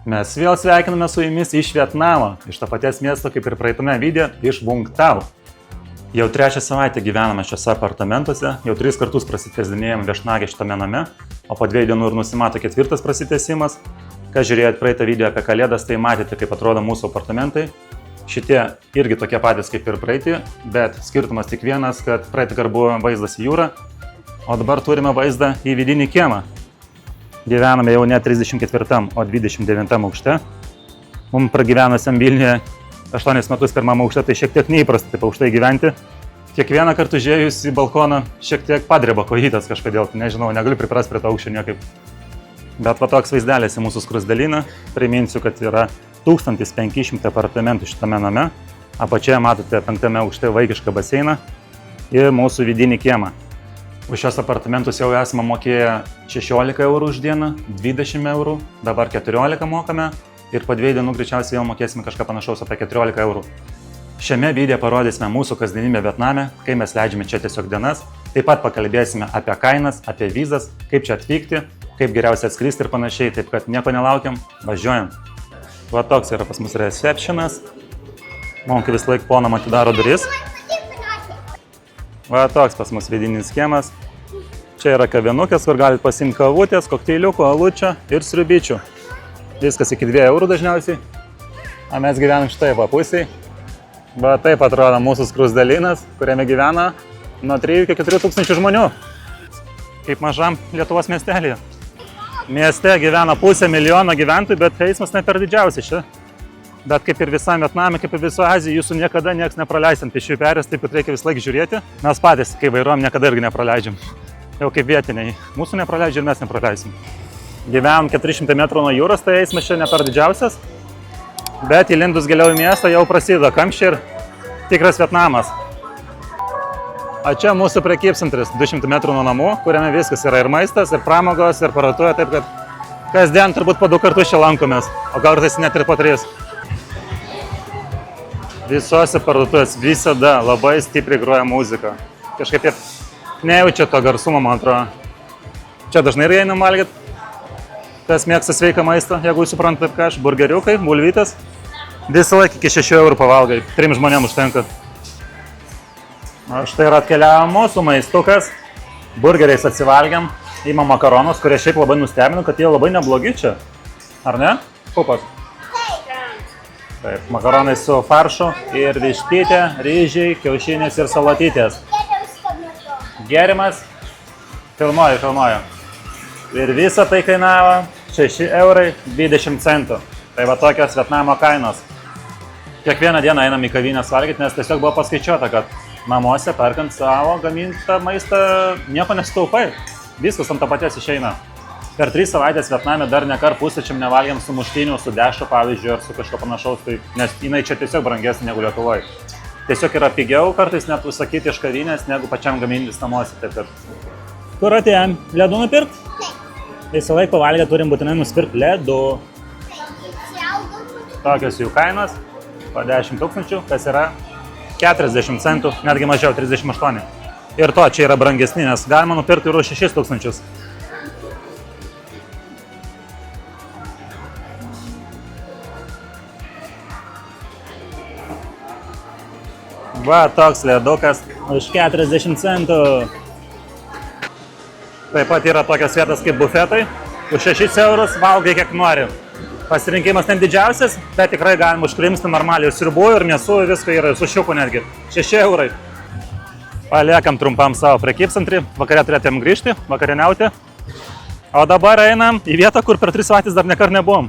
Mes vėl sveikiname su jumis iš Vietnamo, iš to paties miesto kaip ir praeitame video, iš Vung Tau. Jau 3 savaitę gyvename šiuose apartamentuose, jau 3 kartus prasitęsdinėjom viešnagę šitame name, o po 2 dienų ir nusimato 4 prasitęsimas. Kas žiūrėjot praeitą video apie Kalėdas, tai matėte, kaip atrodo mūsų apartamentai. Šitie irgi tokie patys kaip ir praeitį, bet skirtumas tik vienas, kad praeitį kartą buvo vaizdas į jūrą, o dabar turime vaizdą į vidinį kiemą. Gyvename jau ne 34, o 29 aukšte. Mums pragyvenusiam Vilniuje 8 metus pirmam aukšte, tai šiek tiek neįprasta taip aukštai gyventi. Kiekvieną kartą užėjus į balkoną šiek tiek padreba kojytas kažkodėl, nežinau, negaliu priprasti prie to aukščio niekaip. Bet va toks vaizdelis į mūsų skruzdėlyną. Priminsiu, kad yra 1500 apartamentų šitame name. Apačioje matote 5 aukšte vaikišką baseiną ir mūsų vidinį kiemą. Už šios apartamentus jau esame mokėję 16 eurų už dieną, 20 eurų, dabar 14 mokame ir po 2 dienų greičiausiai jau mokėsime kažką panašaus apie 14 eurų. Šiame video parodysime mūsų kasdienybę Vietname, kai mes leidžiame čia tiesiog dienas, taip pat pakalbėsime apie kainas, apie vizas, kaip čia atvykti, kaip geriausia atskristi ir panašiai, taip kad nieko nelaukiam, važiuojam. Va toks yra pas mus receptionas, mums vis laik ponam atidaro duris. Va toks pas mus vidinis kiemas. Čia yra kavinukės, kur galite pasiimti kavutės, kokteiliukų, alučio ir sriubyčių. Viskas iki 2 eurų dažniausiai. O mes gyvenam štai va pusėj. Va taip atrodo mūsų skruzdėlynas, kuriame gyvena nuo 3 iki 4 tūkstančių žmonių. Kaip mažam Lietuvos miestelėje. Mieste gyvena 500 000 gyventojų, bet eismas ne per didžiausias čia. Bet kaip ir visam Vietname, kaip ir viso Azijoje, jūsų niekada nieks nepraleis ant pėsčiųjų perėjos, taip kad reikia vis laik žiūrėti. Mes patys, kai vairuojam, niekada irgi nepraleidžiam. Jau kaip vietiniai. Mūsų nepraleidžia ir mes nepraleisim. Gyvenam 400 metrų nuo jūros, tai eismas čia ne per didžiausias. Bet įlindus giliau į miestą jau prasideda kamščiai ir tikras Vietnamas. O čia mūsų prekybcentris, 200 metrų nuo namų, kuriame viskas yra ir maistas, ir pramogos, ir parduotuvė, taip kad kasdien turbūt po 2 kartus čia lankomės, o kartais net ir po 3. Visose parduotuvės visada labai stipriai groja muzika. Kažkaip jie nejaučia to garsumo, man atrodo. Čia dažnai ir einam valgyt. Kas mėgsta sveiką maistą, jeigu jūs suprantate taip ką aš. Burgeriukai, bulvytės. Visą laiką iki 6 eurų pavalgai. 3 žmonėm užtenka. O štai ir atkeliavo mūsų maistukas. Burgeriais atsivalgiam. Įmam makaronus, kurie šiaip labai nustebino, kad jie labai neblogi čia. Ar ne? Pupas. Taip, makaronai su faršu ir vištytė, ryžiai, kiaušinės ir salatytės. Gėrimas. Filmuoju. Ir visa tai kainavo 6 eurai 20 centų. Tai va tokios Vietnamo kainos. Kiekvieną dieną einam į kavinės valgyti, nes tiesiog buvo paskaičiuota, kad namuose perkant savo gamintą maistą nieko nesitaupai. Viskas ant to paties išeina. Per 3 savaitės Vietname dar nekart pusryčiam nevalgiam su muštiniu, su dešru pavyzdžiui, ar su kažko panašaus, tai, nes jinai čia tiesiog brangesnė negu Lietuvoje. Tiesiog yra pigiau kartais net užsakyti iš kavinės, negu pačiam gamintis namuose. Taip, kad... Kur atėjom? Ledų nupirkt? Visą laiką pavalgę turim būtinai nusipirkti ledų. Tokios jų kainos, po 10 000, kas yra 40 centų, netgi mažiau, 38. Ir to čia yra brangesni, nes galima nupirkti ir už 6 000. Va, toks ledukas už 40 centų. Taip pat yra tokios vietos kaip bufetai. Už 6 eurus valgai kiek nori. Pasirinkimas ten didžiausias, bet tikrai galima užkrimsti normaliai. Sriubų ir mėsų, visko yra, su šiuku netgi. 6 eurai. Paliekam trumpam savo prekybcentrį. Vakare turėtėm grįžti, vakarieniauti. O dabar einam į vietą, kur per 3 savaitės dar nekart nebuvom.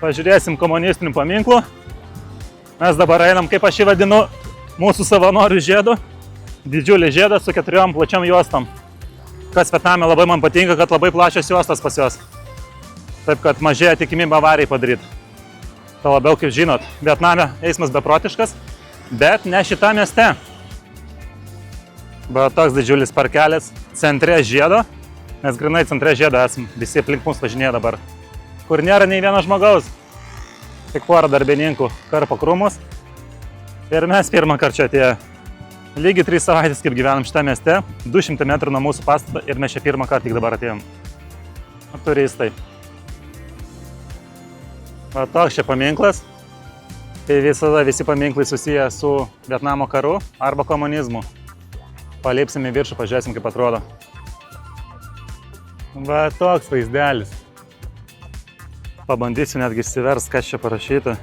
Pažiūrėsim komunistinių paminklų. Mes dabar einam, kaip aš jį vadinu, mūsų savanorių žiedu. Didžiulį žiedą su 4 plačiom juostom. Kas Vietname labai man patinka, kad labai plačios juostos pas juos. Taip, kad mažėja tikimybė avarijai padaryti. Tai labiau, kaip žinot, Vietname eismas beprotiškas, bet ne šitą mieste. Bet toks didžiulis parkelis centre žiedo, nes grinai centre žiedo esam, visi aplink mus važinėja dabar. Kur nėra nei vieno žmogaus. Tik porą darbininkų karpo krūmus. Ir mes pirmą kartą čia atėję. Lygiai 3 savaitės, kaip gyvenam šitą mieste, 200 metrų nuo mūsų pastato ir mes čia pirmą kartą tik dabar atėjom. Turistai. Va toks čia paminklas. Tai visada visi paminklai susiję su Vietnamo karu arba komunizmu. Palipsim į viršų, pažiūrėsim, kaip atrodo. Va toks vaizdelis. Pabandysiu netgi išsiverst, kas čia parašyta.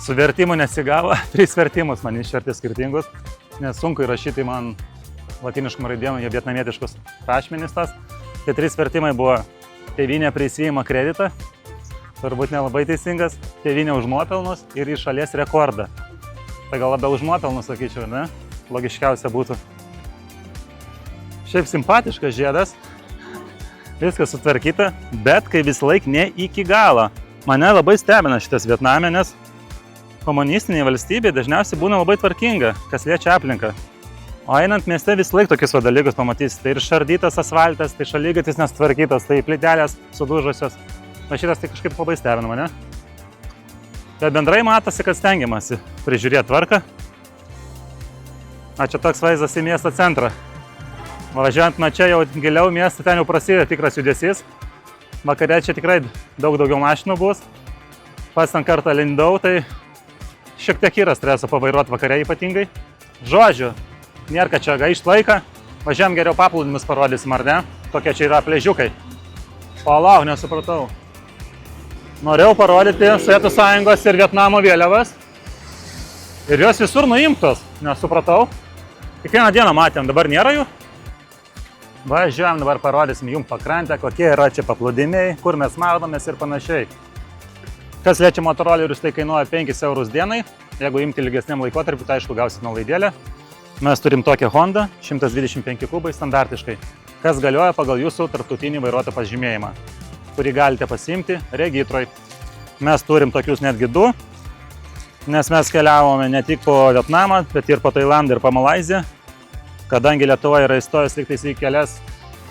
Su vertimu nesigavo, 3 vertimus man išvertė skirtingus, nes sunku įrašyti man latiniškom raidėm, jie vietnamietiškus rašmenys tas. Tai 3 vertimai buvo: tėvynė prisijima kreditą, turbūt nelabai teisingas, tėvynė už nuopelnus ir į šalies rekordą. Tai gal labiau už nuopelnus, sakyčiau, ne? Logiškiausia būtų. Šiaip simpatiškas žiedas, viskas sutvarkyta, bet kai vis laik ne iki galo. Mane labai stebina šitas Vietname, nes komunistinė valstybė dažniausiai būna labai tvarkinga, kas liečia aplinką. O einant mieste vis laik tokius dalykus pamatysite. Tai ir šardytas asfaltas, tai šaligatvis nesutvarkytas, tai plytelės sudužusios. Na šitas tai kažkaip labai stebina mane. Bet bendrai matosi, kad stengiamasi prižiūrėti tvarką. A čia toks vaizdas į miesto centrą. Važiuojant nuo čia jau giliau miestą, ten jau prasideda tikras judesys. Vakare čia tikrai daug daugiau mašinų bus. Pats ten kartą lindau, tai šiek tiek yra streso pavairuoti vakare ypatingai. Žodžiu, nėra kad čia gaišt laiką. Važiuojam geriau paplūdimius parodysim, ar ne? Tokie čia yra plėžiukai. Palauk, nesupratau. Norėjau parodyti Sovietų Sąjungos ir Vietnamo vėliavas. Ir jos visur nuimtos, nesupratau. Kiekvieną dieną matėm, dabar nėra jų. Važiuojam, dabar parodysim jums pakrantę, kokie yra čia paplūdimiai, kur mes maudomės ir panašiai. Kas liečia motorolerius, tai kainuoja 5 eurus dienai. Jeigu imti ilgesniam laikotarpiu, tai aišku gausit nuolaidėlę. Mes turim tokią Honda, 125 kubai standartiškai, kas galioja pagal jūsų tarptautinį vairuotojo pažymėjimą, kurį galite pasiimti regitroj. Mes turim tokius netgi 2, nes mes keliavome ne tik po Vietnamą, bet ir po Tailandą ir po Malaiziją. Kadangi Lietuva yra įstojęs lygtais į kelias,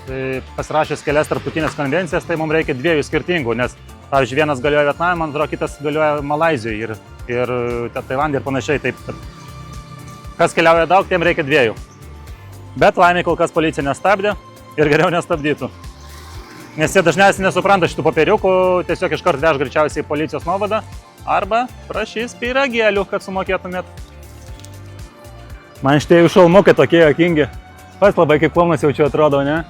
tai pasirašęs kelias tarptautinės konvencijas, tai mums reikia 2 skirtingų, nes, pavyzdžiui, vienas galioja Vietname, man atrodo, kitas galioja Malaizijoje ir Tailandė ir panašiai. Taip, kas keliauja daug, tiem reikia 2. Bet laimė kol kas policija nestabdė ir geriau nestabdytų. Nes jie dažniausiai nesupranta šitų popieriukų, tiesiog iškart veš greičiausiai policijos nuovadą arba prašys pyragėlių, kad sumokėtumėt. Man šitie šalmukai tokie jokingi. Pats labai kaip klonas jaučiu atrodo, ne?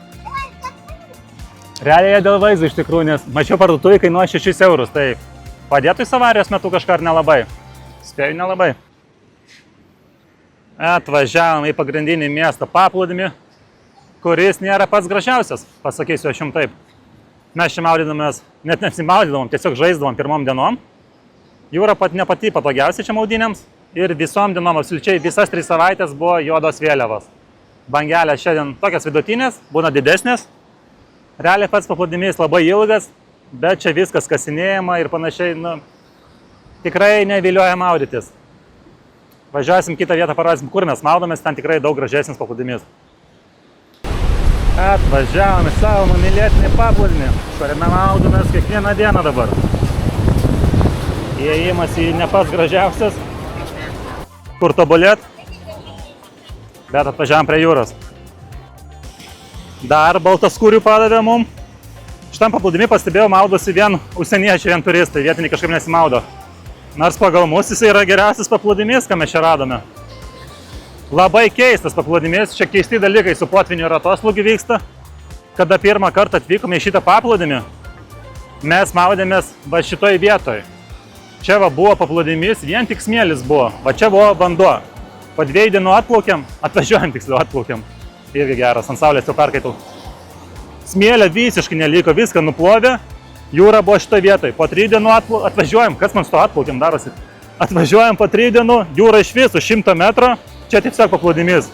Realiai jie dėl vaizdo iš tikrųjų, nes mačiau parduotuvėje kainuoja 6 eurus, tai padėtų į avarijos metu kažką ar nelabai? Spėju nelabai. Atvažiavom į pagrindinį miestą paplūdimį, kuris nėra pats gražiausias, pasakysiu aš jums taip. Mes čia maudydamės, net nesimaudydavom, tiesiog žaisdavom pirmom dienom. Jūra ne pati patogiausia čia maudynėms ir visom dienom absoliučiai visas 3 savaitės buvo juodos vėliavos. Bangelės šiandien tokios vidutinės, būna didesnės. Realiai pats paplūdimys labai ilgas, bet čia viskas kasinėjama ir panašiai, tikrai nevilioja maudytis. Važiuosim kitą vietą, parodysim, kur mes maudomės, ten tikrai daug gražesnis paplūdimys. Atvažiavom į savo numylėtinį paplūdimį, kuriame maudomės kiekvieną dieną dabar. Įėjimas į ne pats gražiausias, kur tobulėt, bet atvažiavom prie jūros. Dar baltaskūrių padavė mum. Šitam paplūdimį pastebėjau, maudosi vien užsieniečiai, vien turistai, vietiniai kažkaip nesimaudo. Nors pagal mus jis yra geriausias paplūdimys, ką mes čia radome. Labai keistas paplūdimys, čia keisti dalykai su potviniu ir atoslūgiu vyksta. Kada pirmą kartą atvykome į šitą paplūdimį, mes maudėmės va šitoj vietoj. Čia va buvo paplūdimys, vien tik smėlis buvo, va čia buvo vanduo. Po 2 dienų atplaukėm, atvažiuojam tiksliau atplaukėm. Irgi geras, ant saulės jau perkaitų. Smėlio visiškai neliko, viską nuplovė, jūra buvo šitoj vietoj. Po 3 dienų atvažiuojam, kas man su to atplaukėm darosi? Atvažiuojam po 3 dienų, jūra iš viso 100 metrų, čia tiesiog paplūdimys.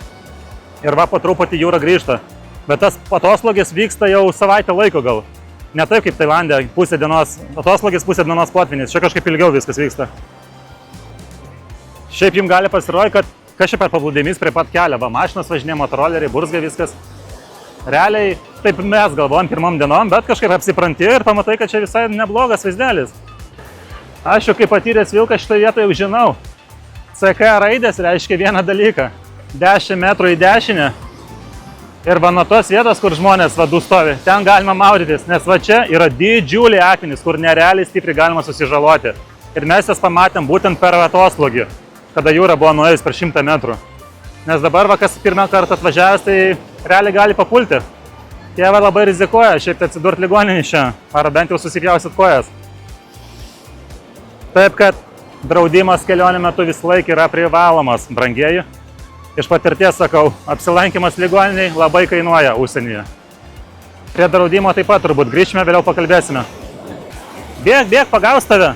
Ir va po truputį jūra grįžta. Bet tas atoslūgis vyksta jau savaitę laiko gal. Ne taip kaip Tailandė, pusė dienos atoslūgis, pusė dienos potvynis. Čia kažkaip ilgiau viskas vyksta. Šiaip jums gali pasirodyti, kad kas čia per paplūdimys prie pat kelio. Va, mašinas važinė, motoroleriai, burzga viskas. Realiai taip mes galvojam pirmom dienom, bet kažkaip apsipranti ir pamatai, kad čia visai neblogas vaizdelis. Aš jau kaip patyręs vilkas šitoje vietoje jau žinau. CK raidės reiškia vieną dalyką. 10 metrų į dešinę Ir va nuo tos vietos, kur žmonės vadų stovi, ten galima maudytis, nes va čia yra didžiuliai akmenys, kur nerealiai stipriai galima susižaloti. Ir mes jas pamatėm būtent per atoslūgį, kada jūra buvo nuėjus per 100 metrų. Nes dabar, va, kas pirmą kartą atvažiavęs, tai realiai gali papulti. Tie va labai rizikuoja, šiaip tai atsidurti ligoninį čia, ar bent jau susipjausit kojas. Taip, kad draudimas kelionė metu visą laiką yra privalomas, brangieji. Iš patirties sakau, apsilankimas ligoniniai labai kainuoja užsienyje. Prie draudimo taip pat turbūt grįžime, vėliau pakalbėsime. Bėg, pagaus tave.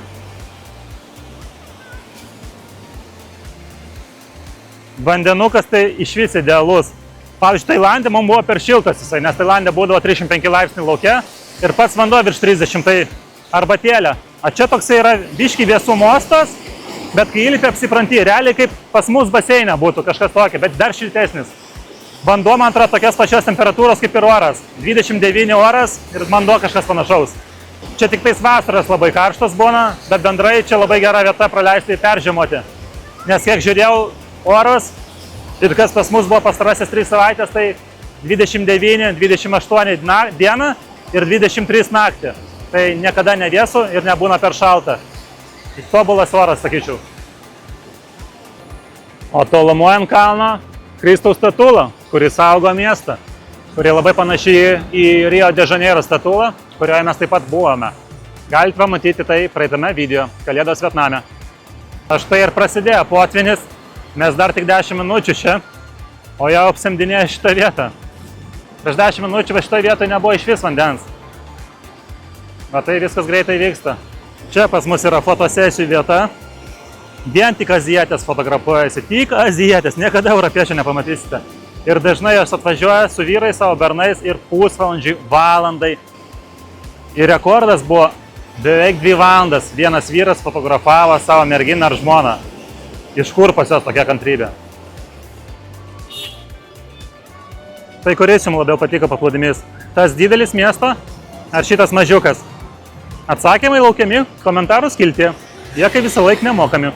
Vandenukas tai išvis idealus. Pavyzdžiui, Tailande mums buvo per šiltas jisai, nes Tailande būdavo 305 laipsnių lauke ir pats vanduo virš 30, tai arbatėlė. O čia toksai yra biški vėsų mostas, bet kai įlipi apsipranti, realiai kaip pas mus baseinė būtų kažkas tokio, bet dar šiltesnis. Vanduo, man atrodo, tokios pačios temperatūros kaip ir oras. 29 oras ir vanduo kažkas panašaus. Čia tik tais vasaras labai karštas būna, bet bendrai čia labai gera vieta praleisti ir peržiemoti. Nes kiek žiūrėjau oras ir kas pas mus buvo pastarasis 3 savaitės, tai 29, 28 dieną ir 23 naktį. Tai niekada nevėsu ir nebūna per šalta. Tobulas oras, sakyčiau. O tolumoje ant kalno Kristaus statula, kuris saugo miestą, kuri labai panaši į Rio de Janeiro statulą, kurioje mes taip pat buvome. Galite pamatyti tai praeitame video Kalėdos Vietname. Aš tai ir prasidėjo potvynis, mes dar tik 10 minučių čia, o jau apsemdinėjo šitą vietą. Prieš 10 minučių va šitoje vietoje nebuvo iš vis vandens. Va tai viskas greitai vyksta. Čia pas mus yra fotosesijų vieta. Vien tik azijietės fotografuojasi. Tik azijietės. Niekada europiečio nepamatysite. Ir dažnai jos atvažiuoja su vyrais, savo bernais ir pusvalandžiui, valandai. Ir rekordas buvo beveik 2 valandas. Vienas vyras fotografavo savo merginą ar žmoną. Iš kur pas jos tokia kantrybė? Tai kuris jums labiau patiko paplūdimys? Tas didelis miesto ar šitas mažiukas? Atsakymai laukiami komentarų skiltyje. Jie kaip visą laiką nemokami.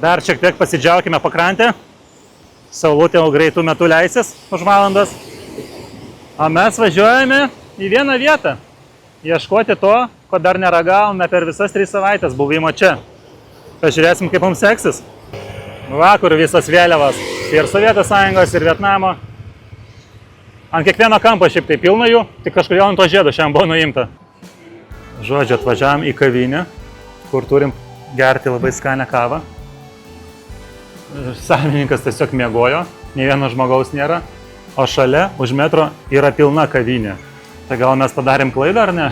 Dar šiek tiek pasidžiaukime pakrantę. Saulutė jau greitų metų leisis už valandos. O mes važiuojame į vieną vietą. Ieškoti to, ko dar neragavome per visas 3 savaitės buvimo čia. Pažiūrėsim, kaip mums seksis. Va, kur visas vėliavas. Ir Sovietų Sąjungos, ir Vietnamo. Ant kiekvieno kampo šiaip tai pilna jų, tik kažkodėl ant to žiedo šiandien buvo nuimta. Žodžiu, atvažiavam į kavinę, kur turim gerti labai skanią kavą. Savininkas tiesiog miegojo, nei vieno žmogaus nėra, o šalia už metro yra pilna kavinė. Tai gal mes padarėm klaidą ar ne?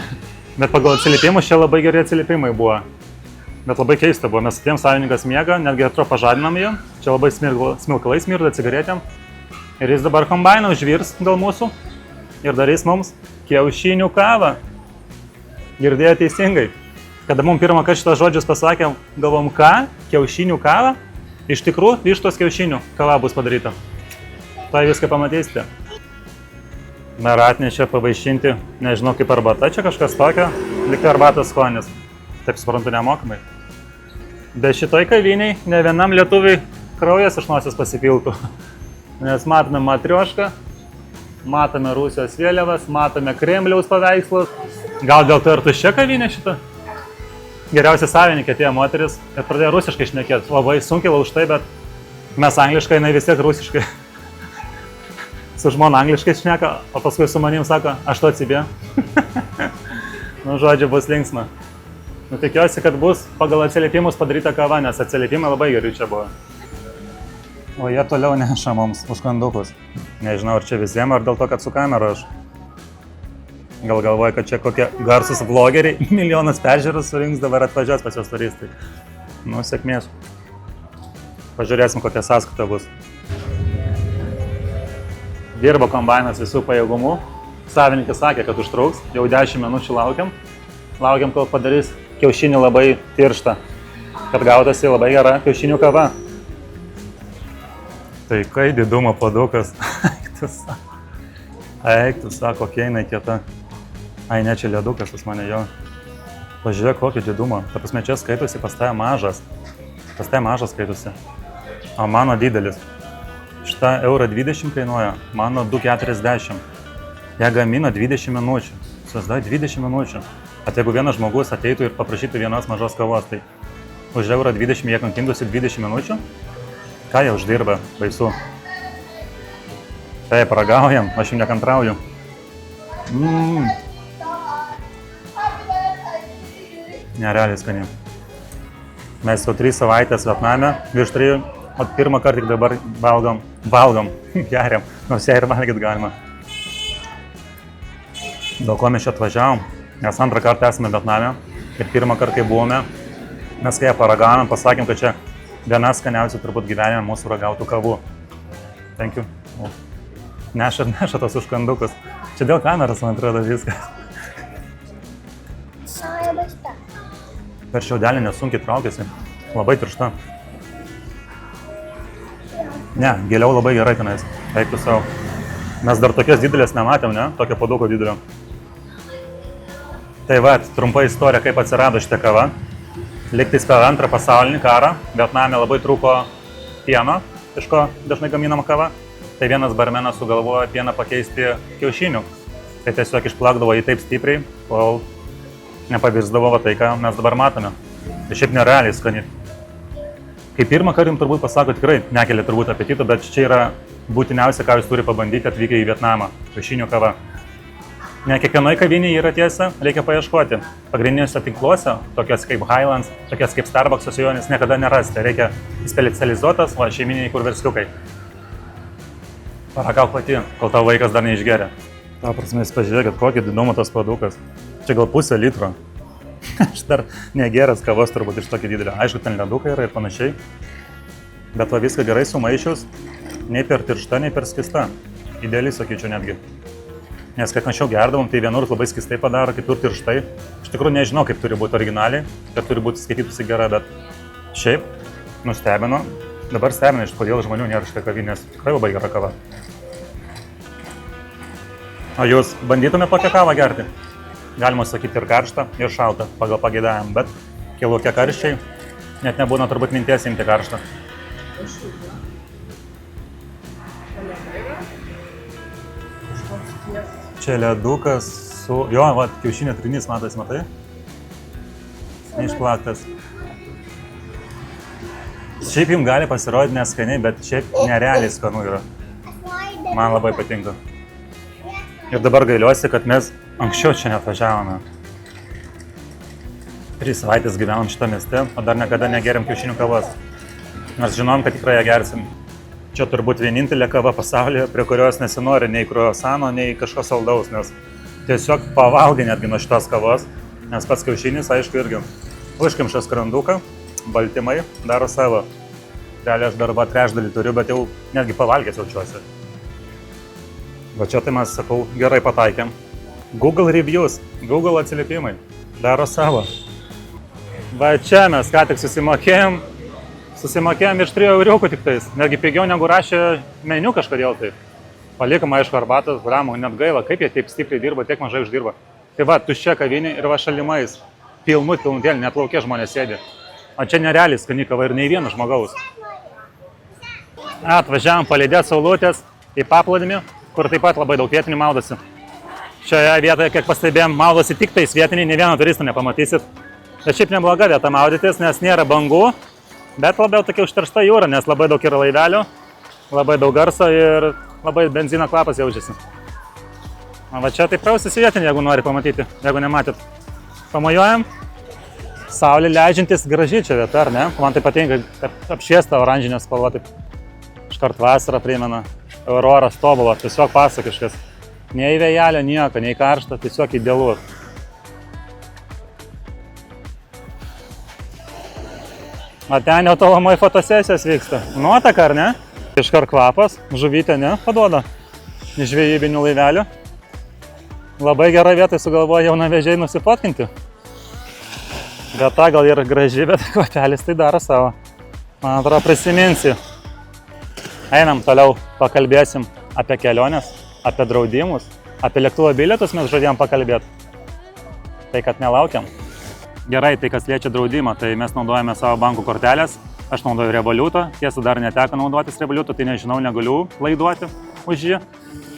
Bet pagal atsiliepimus čia labai geri atsiliepimai buvo. Bet labai keista buvo, mes atėjom, savininkas miega, netgi atrodo pažadinam jį. Čia labai smilkalai smirda cigaretėm. Ir jis dabar kombainą užvirs dėl mūsų ir darys mums kiaušinių kavą. Girdėjo teisingai. Kada mums pirmą kartą šitos žodžius pasakėm, galvom ką? Kiaušinių kava? Iš tikrųjų, vištos kiaušinių kava bus padaryta. Tai viską pamatysite. Dar atnešė pavaišinti, nežinau kaip arbata, čia kažkas tokio, lyg arbatos skonis. Taip suprantu, nemokamai. Be šitoj kaviniai ne vienam lietuviui kraujas iš nosies pasipiltų. Nes matome matriošką, matome Rusijos vėliavas, matome Kremliaus paveikslus. Gal dėl to ir tuščia kavinė šita? Geriausia savininkė atėjo moteris ir pradėjo rusiškai šnekėti. Labai sunkiai laužtai, bet mes angliškai, jinai vis tiek rusiškai. Su žmona angliškai šneka, o paskui su manim sako, aš to atsibė. Nu, žodžiu, bus linksma. Nu, tikiuosi, kad bus pagal atsiliepimus padaryta kava, nes atsiliepimai labai geri čia buvo. O jie toliau neša mums užkandukus. Nežinau, ar čia visiems, ar dėl to, kad su kamera aš. Gal galvoja, kad čia kokie garsus vlogeriai, milijonas peržiūrų surinks, dabar atvažiuos pas jos turistai. Nu, sėkmės. Pažiūrėsim, kokia sąskaita bus. Dirbo kombainas visų pajėgumų. Savininkas sakė, kad užtruks. Jau 10 minučių laukiam. Laukiam, kol padarys kiaušinį labai tirštą. Kad gautasi labai gera kiaušinių kava. Tai kai didumo padukas. Eik, tu sako, kokia jinai kieta. Ai, ne, čia ledukas pas mane jo. Pažiūrėk, kokį didumą. Ta prasme, čia skaitosi pas tai mažas. Pas tai mažas skaitosi. O mano didelis. Štai Šita €1,20 kainuoja, mano 2,40. Jie gamina 20 minučių. Susidai 20 minučių. At jeigu vienas žmogus ateitų ir paprašytų vienos mažos kavos, tai už €1,20 jie kankintųsi 20 minučių? Ką jie uždirba? Baisu. Taip, ragaujam, aš jums nekantrauju. Nerealiai skaniai. Mes jau 3 savaitės Vietname, virš 3, o pirmą kartą tik dabar valgom, geriam, nors ją ir valgyt galima. Dėl ko mes čia atvažiavom, nes antrą kartą esame Vietname ir pirmą kartą, kai buvome, mes kai ją paragavom, pasakėm, kad čia viena skaniausių turbūt gyvenime mūsų ragautų kavų. Thank you. Neša tos užkandukus. Čia dėl kameros, man atrodo, viskas. Per šiaudelį nesunkiai traukiasi. Labai tiršta. Ne, giliau labai gerai tenais. Eiktų savo. Mes dar tokias didelės nematėm, ne? Tokio paduko didelio. Tai va, trumpa istorija, kaip atsirado šitą kavą. Liktais per antrą pasaulinį karą Vietname labai trūko pieno, iš ko dažnai gaminama kava. Tai vienas barmenas sugalvojo pieną pakeisti kiaušinių. Tai tiesiog išplakdavo jį taip stipriai, kol nepavirsdavo tai, ką mes dabar matome. Tai šiaip nerealiai skani. Kai pirmą kartą jums turbūt pasako, tikrai nekelia turbūt apetito, bet čia yra būtiniausia, ką jūs turi pabandyti atvykę į Vietnamą. Kiaušinių kava. Ne kiekvienoje kavinėje yra tiesa, reikia paieškoti. Pagrindiniuose tinkluose, tokios kaip Highlands, tokios kaip Starbucks, jos niekada nerasite. Reikia specializuotas, va, šeiminiai kur verskiukai. Paragauk pati, kol tavo vaikas dar neišgeria. Ta prasme, jūs pažiūrėkit, kokį didumą tas padukas. Čia gal pusę litro. Aš dar negeras kavos turbūt iš tokio didelio. Aišku, ten ledukai yra ir panašiai. Bet va viską gerai sumaišius, nei per tiršta, nei per skista. Idealiai sakyčiau netgi. Nes kad anksčiau gerdavom, tai vienur labai skistai padaro, kitur tirštai. Iš tikrųjų nežinau, kaip turi būti originaliai, kad turi būti skaitytųsi gera, bet šiaip nustebino. Dabar stebina, iš kodėl žmonių nėra šitą kavinės. Tikrai labai gera kava. O jūs bandytume tokią kavą gerti? Galima sakyti ir karštą, ir šaltą, pagal pageidavimą, bet kai laukia karščiai, net nebūna turbūt minties imti karštą. Čia ledukas su... Jo, va, kiaušinio trinys, matai? Neišplaktas. Šiaip jums gali pasirodyti neskaniai, bet šiaip nerealiai skanu yra. Man labai patinka. Ir dabar gailiuosi, kad mes anksčiau čia neatvažiavome. 3 savaitės gyvenom šitą mieste, o dar niekada negeriam kiaušinių kavos. Nors žinom, kad tikrai ją gersim. Čia turbūt vienintelė kava pasaulyje, prie kurios nesinori nei kruasano, nei kažko saldaus, nes tiesiog pavalgai netgi nuo šitos kavos, nes pats kiaušinis, aišku, irgi užkimšą skranduką, baltymai daro savo. Realiai aš dar va trečdalį turiu, bet jau netgi pavalgęs jaučiuosi. Va čia tai mes, sakau, gerai pataikėm. Google reviews, Google atsiliepimai daro savo. Va čia mes ką tik susimokėjom iš 3 euriukų tik tais, netgi pigiau negu rašė meniu kažkodėl taip. Paliekam, aišku, arbatas, bramų, net gaila, kaip jie taip stipriai dirba, tiek mažai uždirba. Tai va, tuščia kavinė ir va šalimais, pilnutėlį, net laukia žmonės sėdi. O čia nerealiai skani kava ir nei vieno žmogaus. Atvažiavom palydėti saulutės į paplūdimį, kur taip pat labai daug vietinių maudosi. Šioje vietoje, kiek pastebėjom, maudosi tik tais vietiniai, ne vieno turisto nepamatysit. Bet šiaip nebloga vieta maudytis, nes nėra bangų, bet labiau tokia užteršta jūra, nes labai daug yra laivelių, labai daug garso ir labai benzino kvapas jaučiasi. Va čia tai prausis vietiniai, jeigu nori pamatyti, jeigu nematyt. Pamojuojam. Saulė leidžiantis graži čia vieta, ar ne? Man tai patinka, kad apšviesta oranžinė spalva, taip iškart vasarą primena. Auroras tobula, tiesiog pasakiškas. Nei vėjelio nieko, nei karšta, tiesiog idealu. O ten jau tolomai fotosesijos vyksta. Nuotaka, ar ne? Iškart kvapas, žuvytė, ne? Paduoda iš žvejybinių laivelių. Labai gerai vietai sugalvoja jaunavežiai nusifotkinti. Vieta gal ir graži, bet kvapelis tai daro savo. Man atrodo, prisiminsi. Einam toliau, pakalbėsim apie keliones, apie draudimus, apie lėktuvo bilietus mes žadėjom pakalbėti. Tai kad nelaukiam. Gerai, tai kas liečia draudimą, tai mes naudojame savo bankų kortelės. Aš naudoju Revolutą, tiesa dar neteko naudotis Revolutą, tai nežinau, negaliu laiduoti už jį.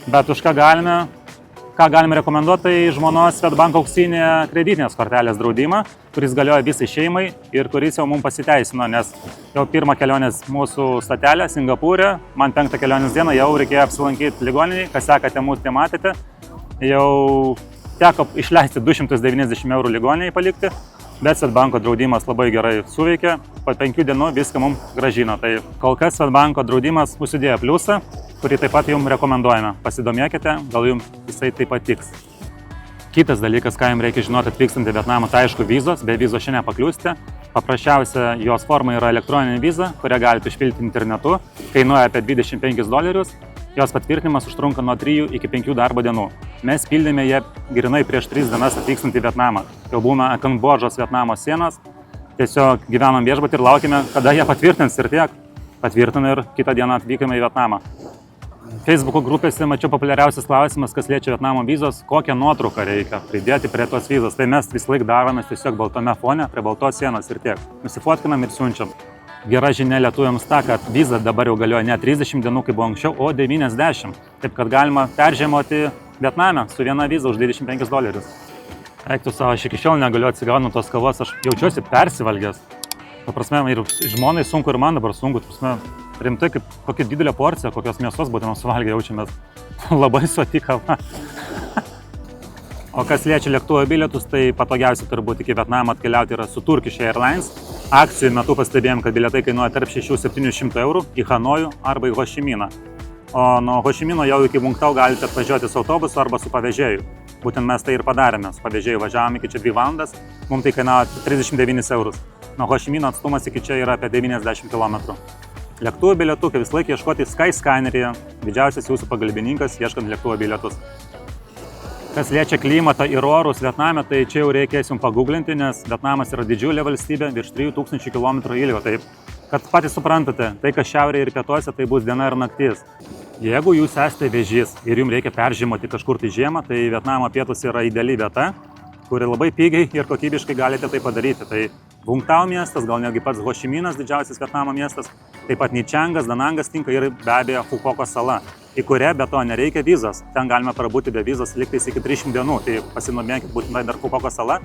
Bet už ką galime rekomenduoti, tai žmonos Swedbank auksinė kreditinės kortelės draudimą, kuris galioja visai šeimai ir kuris jau mums pasiteisino, nes jau pirmą kelionės mūsų statelę Singapūrė, man 5 kelionės dieną jau reikėjo apsilankyti ligoninėje, kas sekate mūsų, tai matėte, jau teko išleisti 290 eurų ligoninėje palikti, bet Swedbanko draudimas labai gerai suveikė, po 5 dienų viską mums gražino. Tai kol kas Swedbanko draudimas užsidėjo pliusą, kurį taip pat jums rekomenduojame. Pasidomėkite, gal jums jisai taip pat tiks. Kitas dalykas, ką jums reikia žinoti atvykstant į Vietnamą, tai aišku vizos, be vizos šiandien nepakliūsite. Paprasčiausia jos forma yra elektroninė viza, kurią galite užpildyti internetu, kainuoja apie $25. Jos patvirtinimas užtrunka nuo 3 iki 5 darbo dienų. Mes pildėme ją grinai prieš 3 dienas atvykstant į Vietnamą. Jau buvome ant Kambodžos Vietnamo sienos, tiesiog gyvenom viešbutį ir laukėme, kada ją patvirtins ir tiek. Patvirtino ir kitą dieną atvykome į Vietnamą. Facebook'o grupėse mačiau populiariausias klausimas, kas liečia Vietnamo vizos, kokią nuotrauką reikia pridėti prie tos vizos. Tai mes vis laik daromės tiesiog baltame fone, prie baltos sienos ir tiek. Nusifotkinam ir siunčiam. Gera žinia lietuviams ta, kad viza dabar jau galioja ne 30 dienų, kaip buvo anksčiau, o 90. Taip kad galima peržiemoti Vietname su viena viza už $25. Eiktų savo, aš iki šiol negaliu atsigauti nuo tos kavos, aš jaučiuosi persivalgęs. Paprasme, ir žmonai sunku ir man dabar sunku, rimtai kaip kokia didelė porcija, kokios mėsos būtent suvalgę jaučiamės. Labai suoti kava. O kas liečia lėktuvo bilietus, tai patogiausia turbūt iki Vietnamo atkeliauti yra su Turkish Airlines. Akcijų metu pastebėjom, kad bilietai kainuoja tarp 600–700 eurų į Hanojų arba į Ho Chi Miną. O nuo Ho Chi Mino jau iki Vung Tau galite atvažiuoti su autobusu arba su pavėžėju. Būtent mes tai ir padarėme. Su pavėžėju važiavome iki čia 2 valandas, mums tai kainavo 39 eurus. Nuo Ho Chi Mino atstumas iki čia yra apie 90 km. Lėktuvo bilietų, kaip vis laik ieškoti Skyscanneryje, didžiausias jūsų pagalbininkas ieškant lėktuvo bilietus. Kas liečia klimatą ir orus Vietname, tai čia jau reikės jums paguglinti, nes Vietnamas yra didžiulė valstybė, virš 3000 km ilgio. Taip, kad patys suprantate, tai kas šiaurėje ir pietuose, tai bus diena ir naktis. Jeigu jūs esate vėžys ir jums reikia peržiemoti kažkur tai žiemą, tai Vietnamo pietus yra ideali vieta, kuri labai pigiai ir kokybiškai galite tai padaryti. Tai Vung Tau miestas, gal netgi pats Ho Chi Minas, didžiausias Vietnamo miestas, taip pat Nha Changas, Da Nangas tinka ir be abejo Phu Quoc sala, į kurią be to nereikia vizos. Ten galime prabūti be vizos liktais iki 300 dienų, tai pasidomėkit būtinai dar Phu Quoc sala.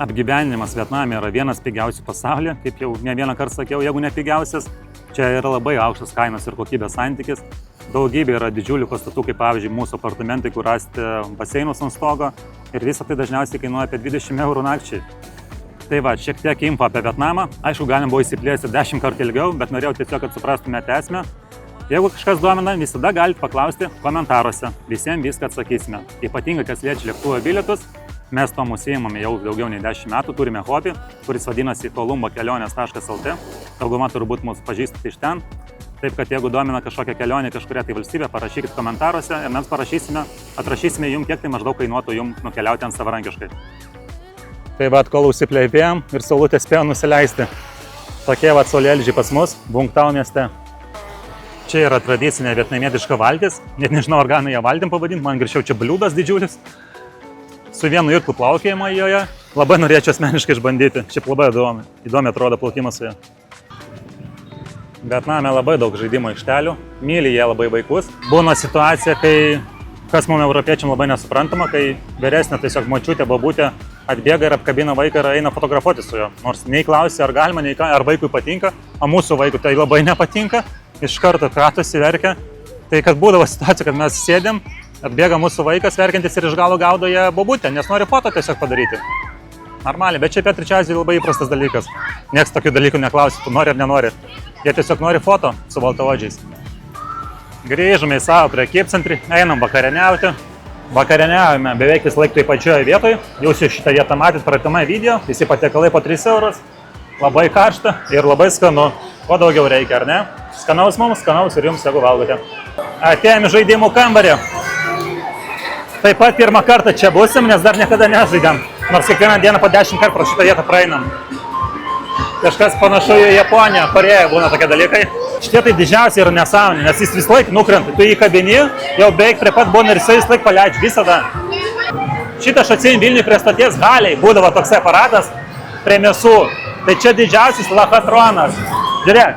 Apgyvendinimas Vietname yra vienas pigiausių pasaulyje, kaip jau ne vieną kartą sakiau, jeigu ne pigiausias. Čia yra labai aukštas kainos ir kokybės santykis. Daugybė yra didžiulių pastatų, kaip pavyzdžiui mūsų apartamentai, kur rasite baseinus ant stogo ir visą tai dažniausiai kainuoja apie 20 eurų nakčiai. Tai va, šiek tiek info apie Vietnamą. Aišku, galim buvo įsiplėsti 10 kartų ilgiau, bet norėjau tiesiog, kad suprastumėte esmę. Jeigu kažkas domina, visada galite paklausti komentaruose. Visiems viską atsakysime. Ypatingai, kas liečia lėktuvo bilietus, mes to užsiimame jau daugiau nei 10 metų, turime hobį, kuris vadinasi kolumbokelionės.lt. Dauguma turbūt mus pažįstate iš ten. Taip, kad jeigu domina kažkokią kelionę kažkuria tai valstybė, parašykit komentaruose ir mes atrašysime jums, kiek tai maždaug kainuotų jums nukeliauti ant savarankiškai. Tai va, kol užsipleipėjom ir saulutė spėjo nusileisti. Tokie va saulėlydžiai pas mus, Vung Tau mieste. Čia yra tradicinė vietnamietiška valtis. Net nežinau, ar galima ją valtim pavadinti, man greičiau čia bliūdas didžiulis. Su vienu irklu plaukėjimo joje. Labai norėčiau asmeniškai išbandyti. Šiaip labai įdomi atrodo plaukimas su ja. Vietname labai daug žaidimo aikštelių. Myli jie labai vaikus. Būna situacija, kai kas mums europiečiam labai nesuprantama, kai vyresnė tiesiog močiutė, babutė atbėga ir apkabina vaiką ir eina fotografuoti su juo. Nors nei klausia, ar galima, nei ką, ar vaikui patinka, o mūsų vaikui tai labai nepatinka, iš karto kratosi, verkia. Tai kad būdavo situacija, kad mes sėdėm, atbėga mūsų vaikas verkiantis ir iš galo gaudo ją babutę, nes nori foto tiesiog padaryti. Normaliai, bet čia Pietryčių Azijoj labai įprastas dalykas. Niekas tokių dalykų neklausia, tu nori ar nenori. Jie tiesiog nori foto su baltaodžiais. Grįžome į savo prekybcentrį, einam vakarieniauti. Vakarieniavome beveik vis laik toj pačioje vietoje. Jūs jau šitą vietą matėt praeitame video. Visi patiekalai po 3 eurus. Labai karšta ir labai skanu. Ko daugiau reikia, ar ne? Skanaus mums, skanaus ir jums, jeigu valgote. Atėjome į žaidimų kambarį. Taip pat pirmą kartą čia busim, nes dar niekada nežaidėm. Nors kiekvieną dieną po 10 kartų pro šitą vietą praeinam. Kažkas panašu į Japoniją, Korėją būna tokie dalykai. Šitie tai didžiausiai yra nesąmonė, nes jis vis laik nukrenta. Tu jį kabini, jau beveik prie pat būna ir jisai vis laik paleidžia, visada. Šitą aš atsimenu Vilniuje prie stoties Haliai. Būdavo toks aparatas prie mėsų. Tai čia didžiausias lachatronas. Žiūrėk.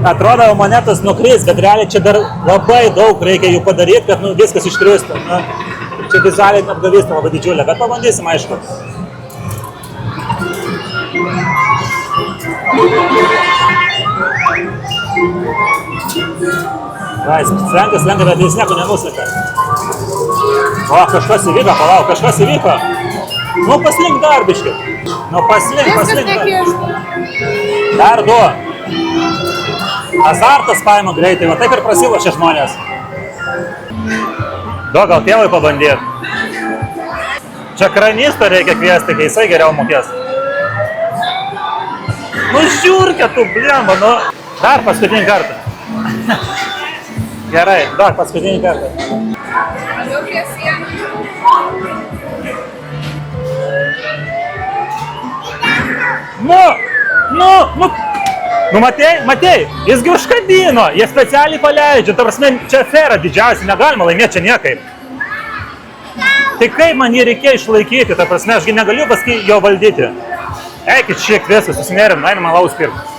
Atrodo, monetos nukris, bet realiai čia dar labai daug reikia jų padaryti, kad viskas iškristų. Čia vizualiai apgavystė labai didžiulė, bet pabandysim, aišku. Slenka, bet jis nieko nenuslika. O, kažkas įvyko, palauk, kažkas įvyko. Paslink dar biškį. Paslink dar. Dar du. Azartas paima greitai, va taip ir prasilošia žmonės. Gal tėvai pabandėti. Čia kranisto reikia kviesti, kai jisai geriau mokės. Žiūrkė tu, blemba, Dar paskutinį kartą. Gerai, dar paskutinį kartą. Matei, jisgi užkadino, jie specialiai paleidžia, ta prasme, čia afera didžiausia, negalima laimėti čia niekaip. Tai kaip man jį reikėjo išlaikyti, ta prasme, ašgi negaliu paskui jo valdyti. Eikit šiek viskas, susinerim, einam alaus pirkti.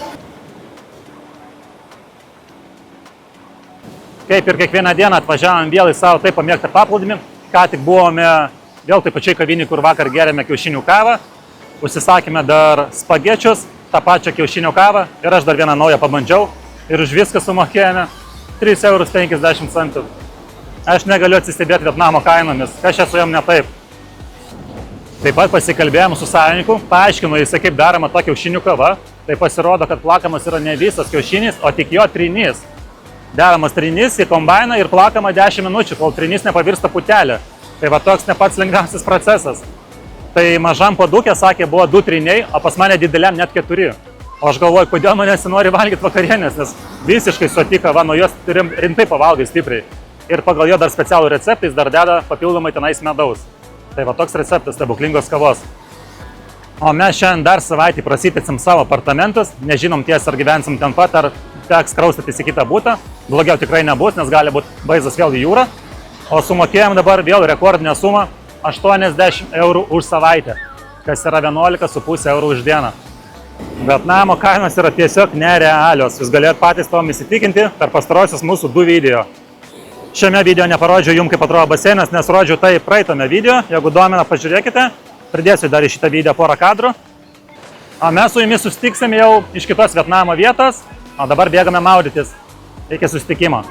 Kaip ir kiekvieną dieną atvažiavom vėl į savo taip pamėgtą paplūdimį, ką tik buvome vėl taip pačiai kavinį, kur vakar gerėme kiaušinių kavą, užsisakėme dar spagečius, tą pačią kiaušinio kavą ir aš dar vieną naują pabandžiau ir už viską sumokėjome 3,50 €. Aš negaliu atsistebėti Vietnamo kainomis, kas čia su jom ne taip. Taip pat pasikalbėjom su savininku, paaiškinu jisai kaip daroma ta kiaušinių kava, tai pasirodo, kad plakamas yra ne visas kiaušinis, o tik jo trinys. Deramas trinys į kombainą ir plakama 10 minučių, kol trinys nepavirsta putelė. Tai va toks ne pats lengviausias procesas. Tai mažam padukė, sakė, buvo 2 triniai, o pas mane dideliam net 4. O aš galvoju, kodėl man nesinori valgyti vakarienės, nes visiškai sotika, nuo jos rimtai pavalgai stipriai. Ir pagal jo dar specialų receptą jis dar deda papildomai tenais medaus. Tai va toks receptas stebuklingos kavos. O mes šiandien dar savaitį prasipėsim savo apartamentus, nežinom ties ar gyvensim ten pat, ar teks kraustytis į kitą butą. Blogiau tikrai nebus, nes gali būti vaizdas vėl į jūrą. O sumokėjom dabar vėl rekordinę sumą 80 € už savaitę, kas yra 11,5 € už dieną. Vietnamo kainos yra tiesiog nerealios. Jūs galėt patys tom įsitikinti per pastarosius mūsų 2 video. Šiame video neparodžiau jums, kaip atrodo baseinas, nes rodžiau tai praeitame video. Jeigu domina, pažiūrėkite. Pridėsiu dar į šitą video porą kadrų. O mes su jumis susitiksime jau iš kitos Vietnamo vietos. O dabar bėgame maudytis. Iki susitikimo.